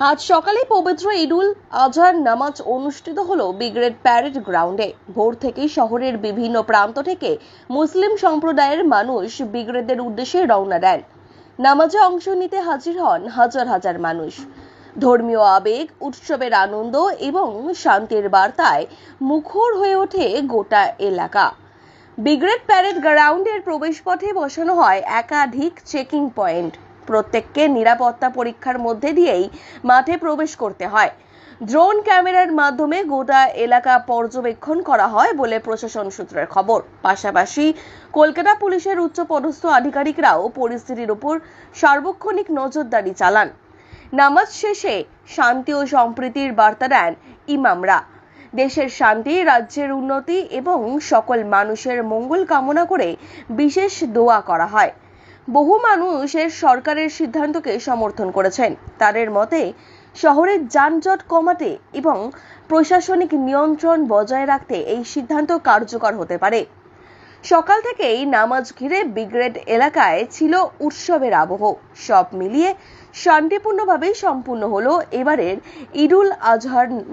আজ সকালে পবিত্র ঈদুল আজহার নামাজ অনুষ্ঠিত হলো ব্রিগেড প্যারেড গ্রাউন্ডে। ভোর থেকেই শহরের বিভিন্ন প্রান্ত থেকে মুসলিম সম্প্রদায়ের মানুষ ব্রিগেডের উদ্দেশ্যে রওনা দেন। নামাজে অংশ নিতে হাজির হন হাজার হাজার মানুষ। ধর্মীয় আবেগ, উৎসবের আনন্দ এবং শান্তির বার্তায় মুখর হয়ে ওঠে গোটা এলাকা। ব্রিগেড প্যারেড গ্রাউন্ডের প্রবেশপথে বসানো হয় একাধিক চেকিং পয়েন্ট। প্রত্যেককে নিরাপত্তা পরীক্ষার মধ্যে দিয়েই মাঠে প্রবেশ করতে হয়। ড্রোন ক্যামেরার মাধ্যমে গোটা এলাকা পর্যবেক্ষণ করা হয় বলে প্রশাসন সূত্রের খবর। পাশাপাশি কলকাতা পুলিশের উচ্চপদস্থ আধিকারিকরাও পরিস্থিতির উপর সার্বক্ষণিক নজরদারি চালান। নামাজ শেষে শান্তি ও সম্প্রীতির বার্তা দেন ইমামরা। দেশের শান্তি, রাজ্যের উন্নতি এবং সকল মানুষের মঙ্গল কামনা করে বিশেষ দোয়া করা হয়। বহু মানুষ এর সরকারের সিদ্ধান্তকে সমর্থন করেছেন। তাদের মতে শহরের যানজট কমাতে এবং প্রশাসনিক নিয়ন্ত্রণ বজায় রাখতে এই সিদ্ধান্ত কার্যকর হতে পারে। সকাল থেকেই নামাজ ঘিরে ব্রিগেড এলাকায় ছিল উৎসবের আবহ। সব মিলিয়ে শান্তিপূর্ণভাবেই সম্পূর্ণ হলো এবারের ঈদুল আজহার